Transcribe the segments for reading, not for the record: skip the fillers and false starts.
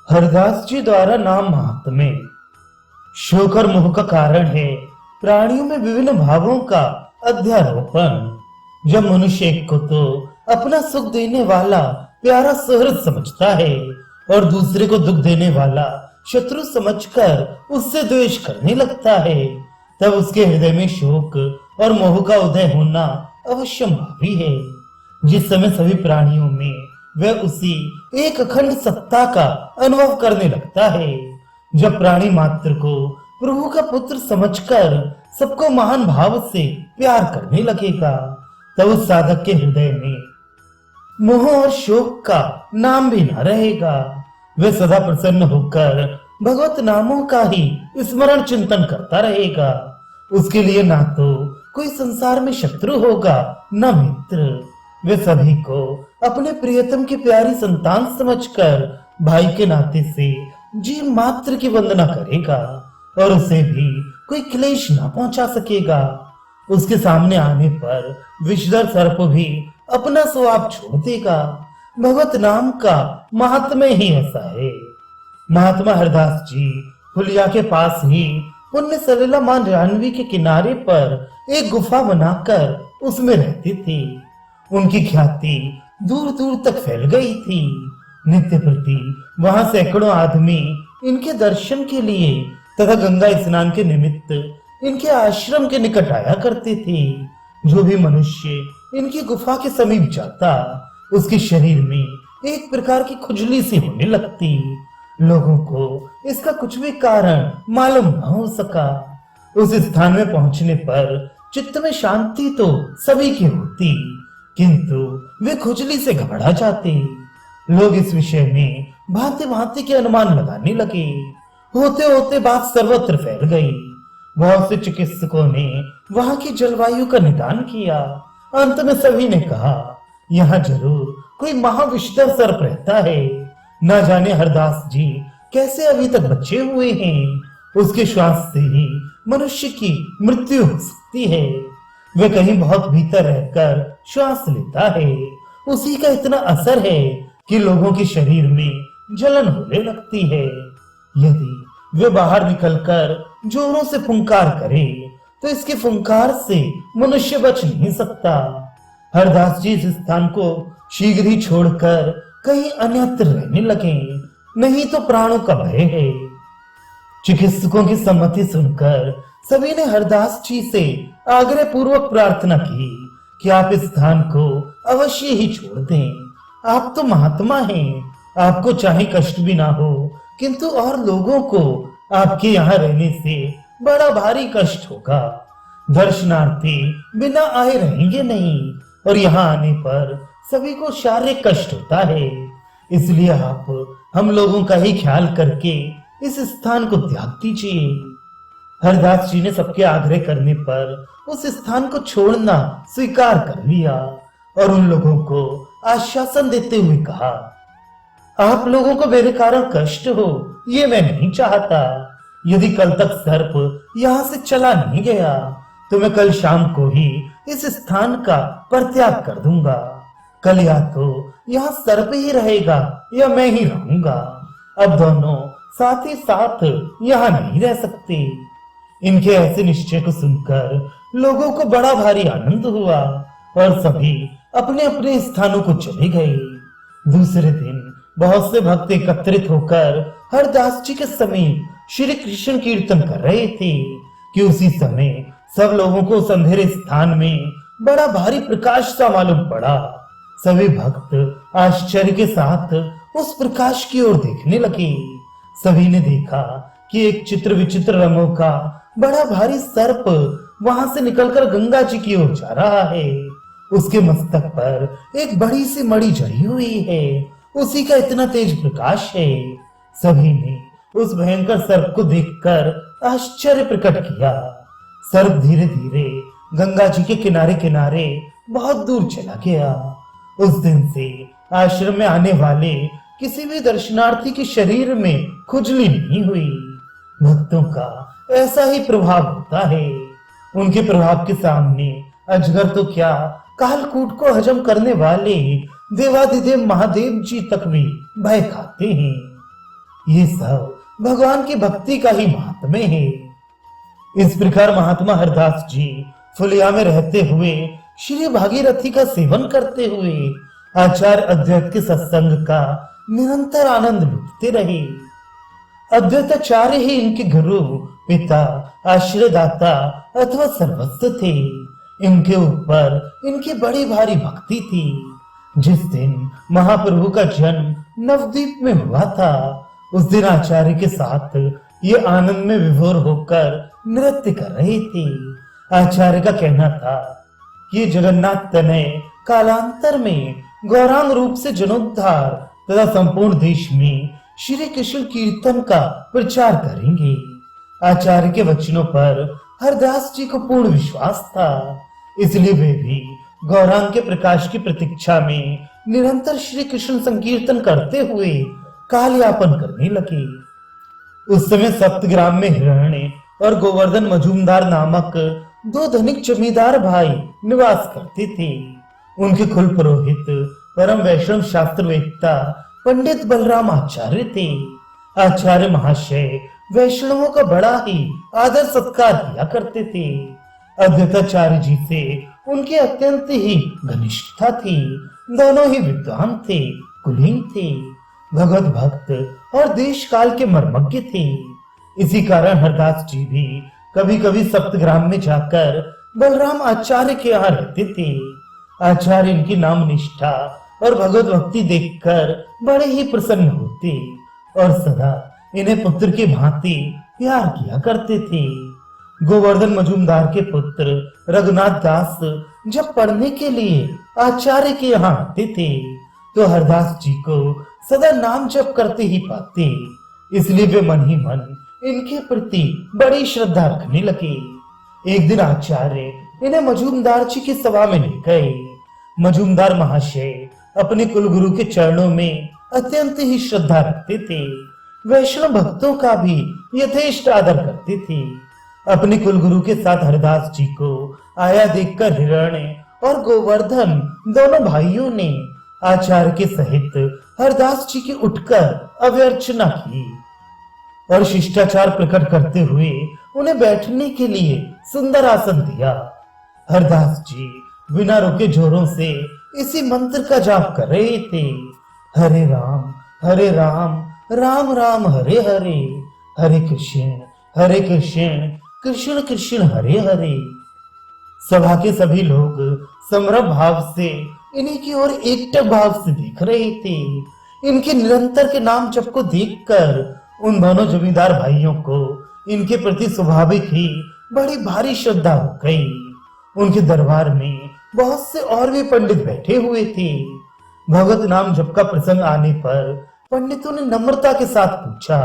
हरदास जी द्वारा नाम महात्म्य। शोक और मोह का कारण है प्राणियों में विभिन्न भावों का अध्यारोपण। जब मनुष्य एक को तो अपना सुख देने वाला प्यारा सुहृद समझता है और दूसरे को दुख देने वाला शत्रु समझकर उससे द्वेष करने लगता है, तब उसके हृदय में शोक और मोह का उदय होना अवश्यंभावी है। जिस समय सभी प्राणियों में वह उसी एक अखंड सत्ता का अनुभव करने लगता है। जब प्राणी मात्र को प्रभु का पुत्र समझकर सबको महान भाव से प्यार करने लगेगा, तब उस साधक के हृदय में मोह और शोक का नाम भी न रहेगा। वह सदा प्रसन्न होकर भगवत नामों का ही स्मरण चिंतन करता रहेगा। उसके लिए ना तो कोई संसार में शत्रु होगा न मित्र। वे सभी को अपने प्रियतम की प्यारी संतान समझकर भाई के नाते से जीव मात्र की वंदना करेगा और उसे भी कोई क्लेश न पहुंचा सकेगा। उसके सामने आने पर विषधर सर्प भी अपना स्वभाव छोड़ देगा। भगवत नाम का महात्म्य ही ऐसा है। महात्मा हरदास जी हुलिया के पास ही पुण्य सलिला मां जाह्नवी के किनारे पर एक गुफा बनाकर उसमें रहते थे। उनकी ख्याति दूर दूर तक फैल गई थी। नित्य प्रति वहां सैकड़ों आदमी इनके दर्शन के लिए तथा गंगा स्नान के निमित्त इनके आश्रम के निकट आया करते थे। जो भी मनुष्य इनकी गुफा के समीप जाता, उसके शरीर में एक प्रकार की खुजली सी होने लगती। लोगों को इसका कुछ भी कारण मालूम न हो सका। उस स्थान में पहुंचने पर चित्त में शांति तो सभी की होती, किंतु वे खुजली से घबरा जाते। लोग इस विषय में भांति भांति के अनुमान लगाने लगे। होते होते बात सर्वत्र फैल गई। बहुत से चिकित्सकों ने वहां की जलवायु का निदान किया। अंत में सभी ने कहा, यहाँ जरूर कोई महाविषधर सर्प रहता है। न जाने हरदास जी कैसे अभी तक बचे हुए हैं। उसके श्वास से ही मनुष्य की मृत्यु हो सकती है। वह कहीं बहुत भीतर रहकर श्वास लेता है। उसी का इतना असर है कि लोगों के शरीर में जलन होने लगती है। यदि वे बाहर निकलकर जोरों से फुंकार करे तो इसके फुंकार से मनुष्य बच नहीं सकता। हरदास जी इस स्थान को शीघ्र ही छोड़कर कहीं अन्यत्र रहने लगे, नहीं तो प्राणों का भय है। चिकित्सकों की सम्मति सुनकर सभी ने हरदास जी से आग्रह पूर्वक प्रार्थना की कि आप इस स्थान को अवश्य ही छोड़ दें। आप तो महात्मा हैं, आपको चाहे कष्ट भी ना हो, किंतु और लोगों को आपके यहाँ रहने से बड़ा भारी कष्ट होगा। दर्शनार्थी बिना आए रहेंगे नहीं और यहाँ आने पर सभी को शारीरिक कष्ट होता है। इसलिए आप हम लोगों का ही ख्याल करके इस स्थान को त्याग दीजिए। हरदास जी ने सबके आग्रह करने पर उस स्थान को छोड़ना स्वीकार कर लिया और उन लोगों को आश्वासन देते हुए कहा, आप लोगों को मेरे कारण कष्ट हो ये मैं नहीं चाहता। यदि कल तक सर्प यहाँ से चला नहीं गया तो मैं कल शाम को ही इस स्थान का परित्याग कर दूंगा। कल या तो यहाँ सर्प ही रहेगा या मैं ही रहूंगा। अब दोनों साथ ही साथ यहाँ नहीं रह सकते। इनके ऐसे निश्चय को सुनकर लोगों को बड़ा भारी आनंद हुआ और सभी अपने अपने स्थानों को चले गए। दूसरे दिन बहुत से भक्त एकत्रित होकर हरदास जी के समीप श्री कृष्ण कीर्तन कर रहे थे कि उसी समय सब लोगों को उस अंधेरे स्थान में बड़ा भारी प्रकाश सा मालूम पड़ा। सभी भक्त आश्चर्य के साथ उस प्रकाश की ओर देखने लगे। सभी ने देखा कि एक चित्र विचित्र रंगों का बड़ा भारी सर्प वहां से निकलकर गंगा जी की ओर जा रहा है। उसके मस्तक पर एक बड़ी सी मणि जड़ी हुई है। उसी का इतना तेज प्रकाश है। सभी ने उस भयंकर सर्प को देखकर आश्चर्य प्रकट किया। सर्प धीरे धीरे गंगा जी के किनारे किनारे बहुत दूर चला गया। उस दिन से आश्रम में आने वाले किसी भी दर्शनार्थी के शरीर में खुजली नहीं हुई। भक्तों का ऐसा ही प्रभाव होता है। उनके प्रभाव के सामने अजगर तो क्या, कालकूट को हजम करने वाले देवाधिदेव महादेव जी तक भी भय खाते हैं। ये सब भगवान की भक्ति का ही महात्म्य है। इस प्रकार महात्मा हरदास जी फुलिया में रहते हुए श्री भागीरथी का सेवन करते हुए आचार्य अद्वैत के सत्संग का निरंतर आनंद लूटते रहे। अद्वैताचार्य ही इनके गुरु, पिता, आश्रयदाता अथवा सर्वस्व थे। इनके ऊपर इनकी बड़ी भारी भक्ति थी। जिस दिन महाप्रभु का जन्म नवद्वीप में हुआ था, उस दिन आचार्य के साथ ये आनंद में विभोर होकर नृत्य कर रहे थे। आचार्य का कहना था कि जगन्नाथ तनय कालांतर में गौरांग रूप से जनोद्धार तथा संपूर्ण देश में श्री कृष्ण कीर्तन का प्रचार करेंगे। आचार्य के वचनों पर हरदास जी को पूर्ण विश्वास था, इसलिए वे भी गौरांग के प्रकाश की प्रतीक्षा में निरंतर श्री कृष्ण संकीर्तन करते हुए काल यापन करने लगे। उस समय सप्तग्राम में हिरण्य और गोवर्धन मजूमदार नामक दो धनिक जमींदार भाई निवास करते थे। उनके कुल पुरोहित परम वैष्णव शास्त्रवेत्ता पंडित बलराम आचार्य थे। आचार्य महाशय वैष्णवों का बड़ा ही आदर सत्कार किया करते थे। अद्वैताचार्य जी से उनकी अत्यंत ही घनिष्ठता थी। दोनों ही विद्वान थे, कुलीन थे, भगवत भक्त और देश काल के मर्मज्ञ थे। इसी कारण हरदास जी भी कभी कभी सप्तग्राम में जाकर बलराम आचार्य के यहाँ रहते थे। आचार्य इनकी नाम निष्ठा और भगवत भक्ति देखकर बड़े ही प्रसन्न होते और सदा इन्हें पुत्र की भांति प्यार किया करते थे। गोवर्धन मजूमदार के पुत्र रघुनाथ दास जब पढ़ने के लिए आचार्य के यहाँ आते थे तो हरदास जी को सदा नाम जप करते ही पाते, इसलिए वे मन ही मन इनके प्रति बड़ी श्रद्धा रखने लगे। एक दिन आचार्य इन्हें मजूमदार जी की सभा में ले गए। मजूमदार महाशय अपने कुलगुरु के चरणों में अत्यंत ही श्रद्धा रखते थे। वैष्णव भक्तों का भी यथेष्ट आदर करते थे। अपने कुलगुरु के साथ हरदास जी को आया देखकर हिरण्य और गोवर्धन दोनों भाइयों ने आचार्य के सहित हरदास जी की उठकर अभ्यर्चना की और शिष्टाचार प्रकट करते हुए उन्हें बैठने के लिए सुंदर आसन दिया। हरदास जी बिना रुके जोरों से इसी मंत्र का जाप कर रहे थे। हरे राम राम राम हरे हरे, हरे कृष्ण कृष्ण कृष्ण हरे हरे। सभा के सभी लोग समरभ भाव से इन्हीं की ओर एकटक भाव से देख रहे थे। इनके निरंतर के नाम जप को देखकर उन दोनों जमींदार भाइयों को इनके प्रति स्वाभाविक ही बड़ी भारी श्रद्धा हो गई। उनके दरबार में बहुत से और भी पंडित बैठे हुए थे। भगवत नाम जप का प्रसंग आने पर पंडितों ने नम्रता के साथ पूछा,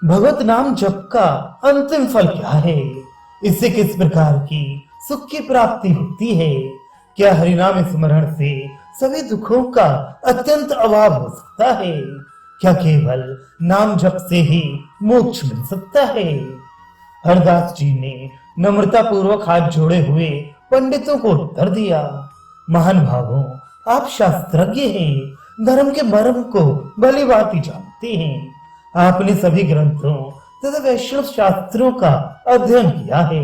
भगवत नाम जप का अंतिम फल क्या है? इससे किस प्रकार की सुख की प्राप्ति होती है? क्या हरिनाम स्मरण से सभी दुखों का अत्यंत अभाव हो सकता है? क्या केवल नाम जप से ही मोक्ष मिल सकता है? हरदास जी ने नम्रता पूर्वक हाथ जोड़े हुए पंडितों को उत्तर दिया, महान भावों, आप शास्त्रज्ञ हैं, धर्म के मर्म को भली भांति जानते हैं। आपने सभी ग्रंथों तथा वैष्णव शास्त्रों का अध्ययन किया है।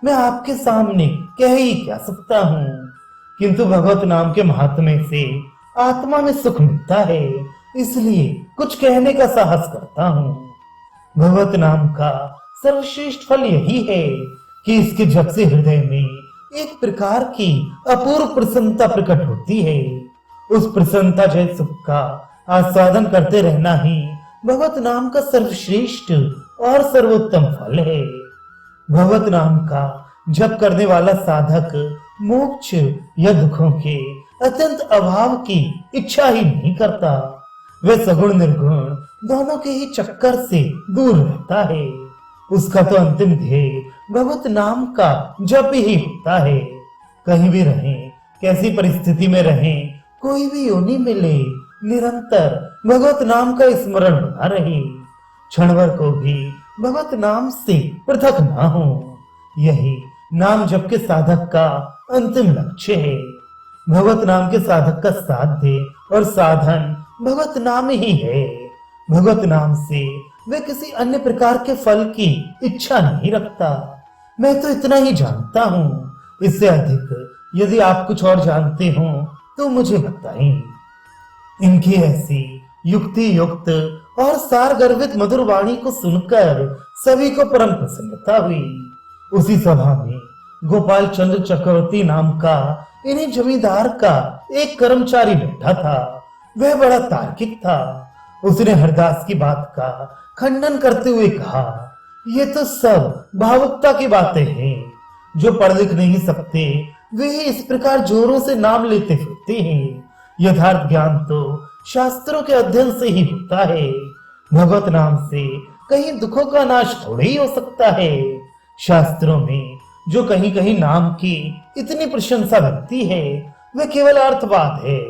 मैं आपके सामने कह ही क्या सकता हूँ, किंतु भगवत नाम के महात्म्य से आत्मा में सुख मिलता है, इसलिए कुछ कहने का साहस करता हूँ। भगवत नाम का सर्वश्रेष्ठ फल यही है कि इसके जप से हृदय में एक प्रकार की अपूर्व प्रसन्नता प्रकट होती है। उस प्रसन्नता जय सुख का आस्वादन करते रहना ही भगवत नाम का सर्वश्रेष्ठ और सर्वोत्तम फल है। भगवत नाम का जप करने वाला साधक मोक्ष या दुखों के अत्यंत अभाव की इच्छा ही नहीं करता। वह सगुण निर्गुण दोनों के ही चक्कर से दूर रहता है। उसका तो अंतिम ध्येय भगवत नाम का जप ही होता है। कहीं भी रहें, कैसी परिस्थिति में रहें, कोई भी योनि मिले, निरंतर भगवत नाम का स्मरण बना रहे, क्षणभर को भी भगवत नाम से पृथक ना हो। यही नाम जप के साधक का अंतिम लक्ष्य है। भगवत नाम के साधक का साध्य और साधन भगवत नाम ही है। भगवत नाम से वे किसी अन्य प्रकार के फल की इच्छा नहीं रखता। मैं तो इतना ही जानता हूँ, इससे अधिक यदि आप कुछ और जानते हो तो मुझे बताएं। इनकी ऐसी युक्ति युक्त और सार गर्भित मधुर वाणी को सुनकर सभी को परम प्रसन्नता हुई। उसी सभा में गोपाल चंद्र चक्रवर्ती नाम का इन्हीं जमींदार का एक कर्मचारी बैठा था। वह बड़ा तार्किक था। उसने हरदास की बात का खंडन करते हुए कहा, ये तो सब भावुकता की बातें हैं। जो पढ़ लिख नहीं सकते वे ही इस प्रकार जोरों से नाम लेते फिरते हैं। यथार्थ ज्ञान तो शास्त्रों के अध्ययन से ही होता है। भगवत नाम से कहीं दुखों का नाश थोड़ी ही हो सकता है। शास्त्रों में जो कहीं कहीं नाम की इतनी प्रशंसा लगती है वह केवल अर्थवाद है,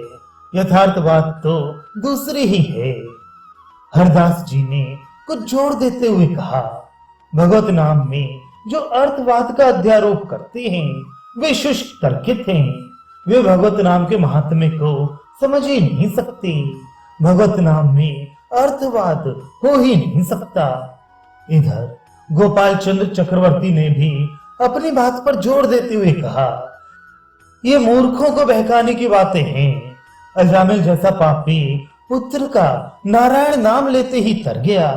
यथार्थवाद तो दूसरी ही है। हरदास जी ने कुछ जोर देते हुए कहा, भगवत नाम में जो अर्थवाद का अध्यारोप करते हैं वे शुष्क तर्कित हैं। वे भगवत नाम के महात्म्य को समझ ही नहीं सकते। भगवत नाम में अर्थवाद हो ही नहीं सकता। इधर गोपाल चंद्र चक्रवर्ती ने भी अपनी बात पर जोर देते हुए कहा, ये मूर्खों को बहकाने की बातें हैं। अजामिल जैसा पापी पुत्र का नारायण नाम लेते ही तर गया।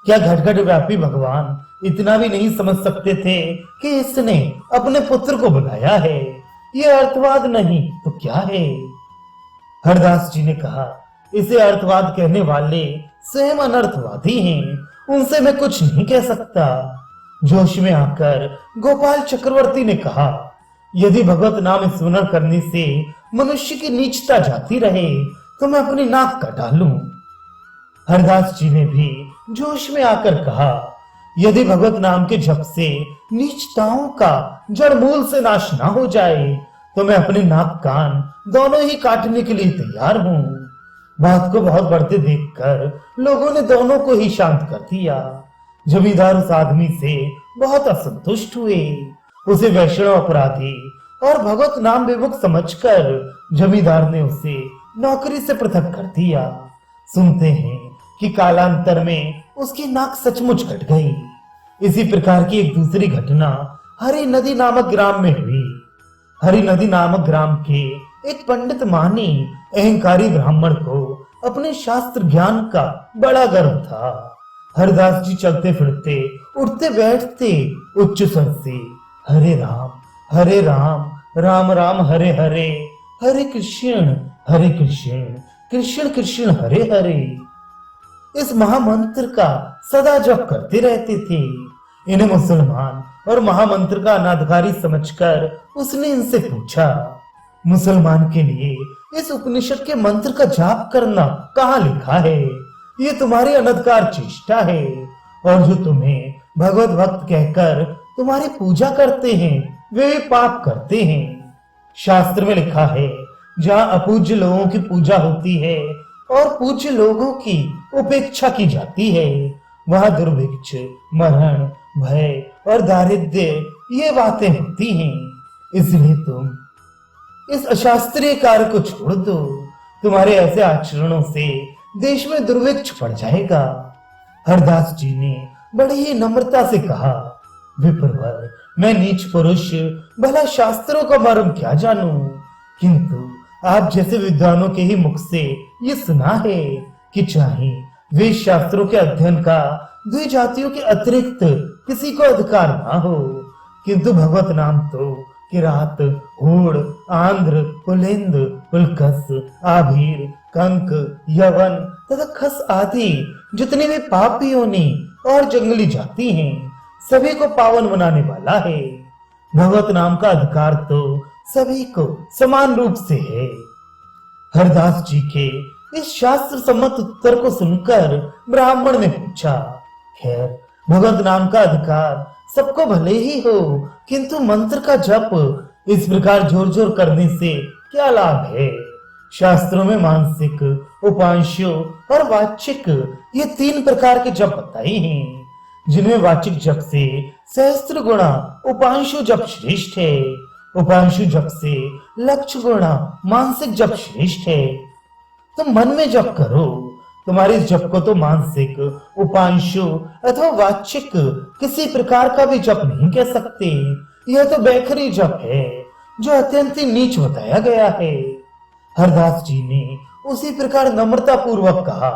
क्या घटघट व्यापी भगवान इतना भी नहीं समझ सकते थे कि इसने अपने पुत्र को बुलाया है? ये अर्थवाद नहीं तो क्या है? हरदास जी ने कहा, इसे अर्थवाद कहने वाले स्वयं अनर्थवादी हैं, उनसे मैं कुछ नहीं कह सकता। जोश में आकर गोपाल चक्रवर्ती ने कहा, यदि भगवत नाम स्मरण करने से मनुष्य की नीचता जाती रहे तो मैं अपनी नाक कटा लूं। हरदास जी ने भी जोश में आकर कहा, यदि भगवत नाम के जप से नीचताओं का जड़ मूल से नाश ना हो जाए तो मैं अपने नाक कान दोनों ही काटने के लिए तैयार हूं। बात को बहुत बढ़ते देखकर लोगों ने दोनों को ही शांत कर दिया। जमींदार उस आदमी से बहुत असंतुष्ट हुए। उसे वैष्णव अपराधी और भगवत नाम विमुख समझकर जमींदार ने उसे नौकरी से पृथक कर दिया। सुनते हैं कि कालांतर में उसकी नाक सचमुच कट गई। इसी प्रकार की एक दूसरी घटना हरि नदी नामक ग्राम में हुई। हरि नदी नामक ग्राम के एक पंडित मानी अहंकारी ब्राह्मण को अपने शास्त्र ज्ञान का बड़ा गर्व था। हरदास जी चलते फिरते उठते बैठते उच्च स्वर से हरे राम राम राम हरे हरे, हरे कृष्ण कृष्ण कृष्ण हरे हरे इस महामंत्र का सदा जप करते रहते थे। इन्हें मुसलमान और महामंत्र का अनाधिकारी समझकर उसने इनसे पूछा, मुसलमान के लिए इस उपनिषद के मंत्र का जाप करना कहाँ लिखा है? ये तुम्हारी अनधिकार चेष्टा है। और जो तुम्हें भगवत भक्त कहकर तुम्हारी पूजा करते हैं वे भी पाप करते हैं। शास्त्र में लिखा है, जहाँ अपूज्य लोगों की पूजा होती है और पूज्य लोगों की उपेक्षा की जाती है वहां दुर्भिक्ष, मरण, भय और दारिद्र्य ये बातें होती हैं। इसलिए तुम इस अशास्त्रीय कार्य को छोड़ दो। तुम्हारे ऐसे आचरणों से देश में दुर्भिक्ष पड़ जाएगा। हरदास जी ने बड़ी ही नम्रता से कहा, विप्रवर, मैं नीच पुरुष भला शास्त्रों का मर्म क्या जानूं, किंतु आप जैसे विद्वानों के ही मुख से ये सुना है कि चाहे वेद शास्त्रों के अध्ययन का द्विजातियों के अतिरिक्त किसी को अधिकार ना हो, किंतु भगवत नाम तो किरात, हूड़, आंध्र, पुलिंद, पुलकस, आभीर, कंक, यवन तथा खस आदि जितने भी पापी योनि और जंगली जाति हैं सभी को पावन बनाने वाला है। भगवत नाम का अधिकार तो सभी को समान रूप से है। हरदास जी के इस शास्त्र सम्मत उत्तर को सुनकर ब्राह्मण ने पूछा, खैर भगवत नाम का अधिकार सबको भले ही हो, किंतु मंत्र का जप इस प्रकार जोर जोर करने से क्या लाभ है? शास्त्रों में मानसिक, उपांशु और वाचिक ये 3 प्रकार के जप बताए हैं, जिनमें वाचिक जप से सहस्त्र गुणा उपांशु जप श्रेष्ठ है। उपांशु जप से लक्ष गुणा मानसिक जप श्रेष्ठ है। तुम मन में जप करो, तुम्हारे इस जप को तो मानसिक, उपांशु अथवा वाचिक किसी प्रकार का भी जप नहीं कह सकते। यह तो बैखरी जप है जो अत्यंत ही नीच बताया गया है। हरदास जी ने उसी प्रकार नम्रता पूर्वक कहा,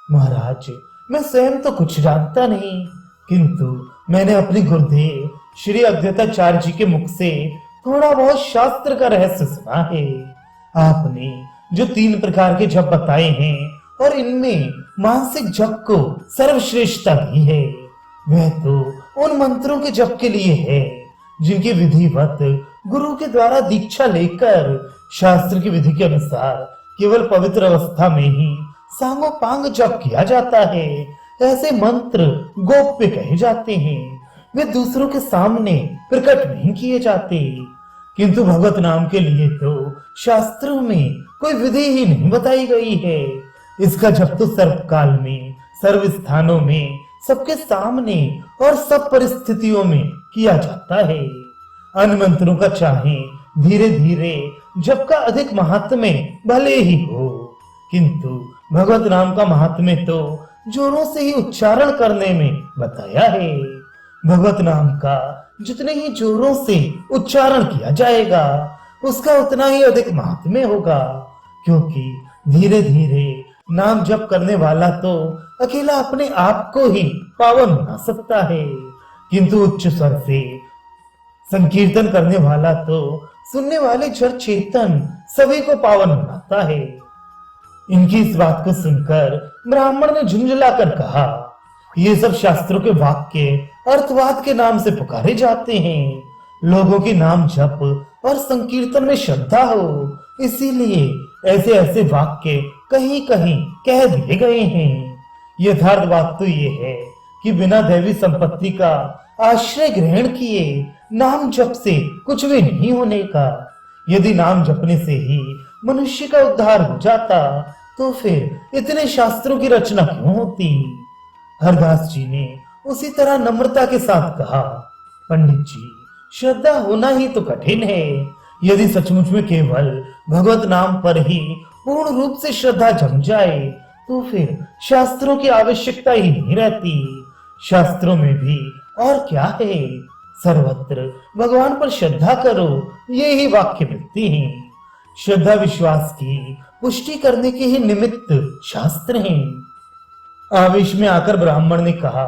महाराज मैं स्वयं तो कुछ जानता नहीं, किंतु मैंने अपने गुरुदेव श्री अद्वैताचार्य जी के मुख से थोड़ा बहुत शास्त्र का रहस्य सुना है। आपने जो 3 प्रकार के जप बताए हैं और इनमें मानसिक जप को सर्वश्रेष्ठता दी है, वह तो उन मंत्रों के जप के लिए है जिनकी विधिवत गुरु के द्वारा दीक्षा लेकर शास्त्र की विधि के अनुसार केवल पवित्र अवस्था में ही सांगोपांग जप किया जाता है। ऐसे मंत्र गोप्य कहे जाते हैं, वे दूसरों के सामने प्रकट नहीं किए जाते। किंतु भगवत नाम के लिए तो शास्त्रों में कोई विधि ही नहीं बताई गई है। इसका जप तो सर्वकाल में, सर्व स्थानों में, सबके सामने और सब परिस्थितियों में किया जाता है। अन्य मंत्रों का चाहे धीरे धीरे जप का अधिक महात्म्य भले ही हो, किंतु भगवत नाम का महात्म्य तो जोरों से ही उच्चारण करने में बताया है। भगवत नाम का जितने ही जोरों से उच्चारण किया जाएगा उसका उतना ही अधिक महात्म्य होगा, क्योंकि धीरे धीरे नाम जप करने वाला तो अकेला अपने आप को ही पावन बना सकता है, किंतु उच्च स्वर से संकीर्तन करने वाला तो सुनने वाले जड़ चेतन सभी को पावन बनाता है। इनकी इस बात को सुनकर ब्राह्मण ने झुंझलाकर कहा, ये सब शास्त्रों के वाक्य अर्थवाद के नाम से पुकारे जाते हैं। लोगों की नाम जप और संकीर्तन में श्रद्धा हो, इसीलिए ऐसे ऐसे वाक्य कहीं कहीं कह दिए गए हैं। यथार्थ बात तो ये है कि बिना दैवी संपत्ति का आश्रय ग्रहण किए नाम जप से कुछ भी नहीं होने का। यदि नाम जपने से ही मनुष्य का उद्धार हो जाता तो फिर इतने शास्त्रों की रचना क्यों होती। हरदास जी ने उसी तरह नम्रता के साथ कहा, पंडित जी श्रद्धा होना ही तो कठिन है। यदि सचमुच में केवल भगवत नाम पर ही पूर्ण रूप से श्रद्धा जम जाए तो फिर शास्त्रों की आवश्यकता ही नहीं रहती। शास्त्रों में भी और क्या है, सर्वत्र भगवान पर श्रद्धा करो, ये ही वाक्य मिलते हैं। श्रद्धा विश्वास की पुष्टि करने के ही निमित्त शास्त्र हैं। आवेश में आकर ब्राह्मण ने कहा,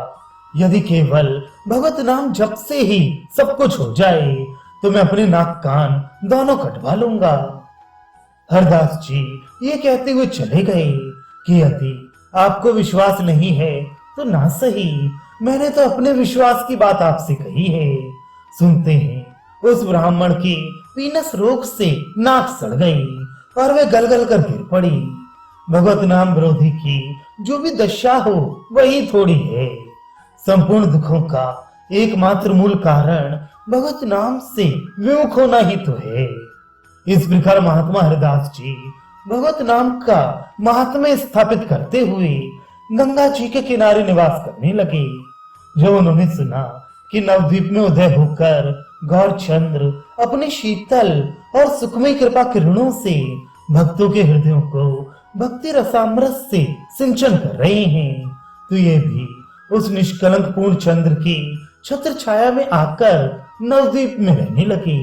यदि केवल भगवत नाम जप से ही सब कुछ हो जाए तो मैं अपने नाक कान दोनों कटवा लूंगा। हरदास जी ये कहते हुए चले गए कि यदि आपको विश्वास नहीं है तो ना सही, मैंने तो अपने विश्वास की बात आपसे कही है। सुनते हैं उस ब्राह्मण की पीनस रोग से नाक सड़ गई और वे गलगल कर गिर पड़ी। भगवत नाम विरोधी की जो भी दशा हो वही थोड़ी है। संपूर्ण दुखों का एकमात्र मूल कारण भगवत नाम से विमुख होना ही तो है। इस प्रकार महात्मा हरदास जी भगवत नाम का महात्म्य स्थापित करते हुए गंगा जी के किनारे निवास करने लगे। जब उन्होंने सुना कि नवद्वीप में उदय होकर गौरचंद्र अपनी शीतल और सुखमय कृपा किरणों से भक्तों के हृदयों को भक्ति रसामृत से सिंचन कर रहे हैं, तो ये भी उस निष्कलंक पूर्ण चंद्र की छत्र छाया में आकर नवद्वीप में रहने लगे।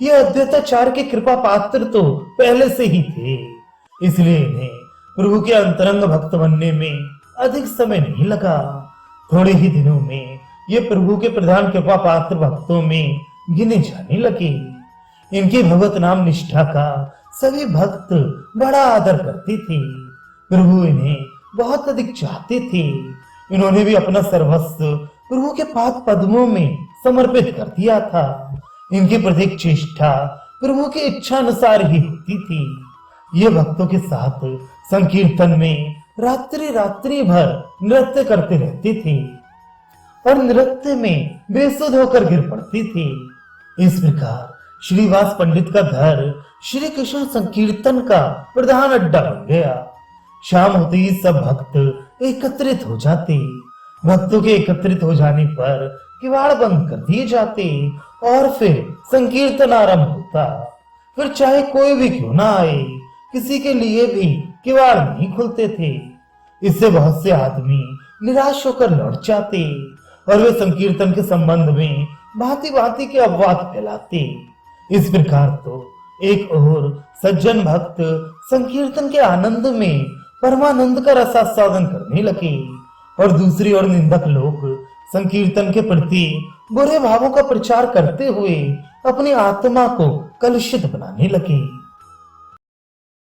ये अद्वैताचार्य के कृपा पात्र तो पहले से ही थे, इसलिए इन्हें प्रभु के अंतरंग भक्त बनने में अधिक समय नहीं लगा। थोड़े ही दिनों में ये प्रभु के प्रधान कृपा पात्र भक्तों में गिने जाने लगे। इनकी भगवत नाम निष्ठा का सभी भक्त बड़ा आदर करते थे। प्रभु इन्हें बहुत अधिक चाहते थे। इन्होंने भी अपना सर्वस्व प्रभु के पाद पद्मों में समर्पित कर दिया था। इनकी प्रत्येक चेष्टा प्रभु की इच्छा अनुसार ही होती थी। ये भक्तों के साथ संकीर्तन में रात्रि रात्रि भर नृत्य करते रहते थे और नृत्य में बेसुध होकर गिर पड़ते थे। इस प्रकार श्रीवास पंडित का घर श्री कृष्ण संकीर्तन का प्रधान अड्डा बन गया। शाम होते ही सब भक्त एकत्रित हो जाते। भक्तों के एकत्रित हो जाने पर किवाड़ बंद कर दिए जाते और फिर संकीर्तन आरंभ होता। फिर चाहे कोई भी क्यों ना आए, किसी के लिए भी किवाड़ नहीं खुलते थे। इससे बहुत से आदमी निराश होकर लौट जाते और वे संकीर्तन के संबंध में भांति भांति के अपवाद फैलाते। इस प्रकार तो एक ओर सज्जन भक्त संकीर्तन के आनंद में परमानंद का रसास्वादन करने लगे और दूसरी ओर निंदक लोग संकीर्तन के प्रति बुरे भावों का प्रचार करते हुए अपनी आत्मा को कलुषित बनाने लगे।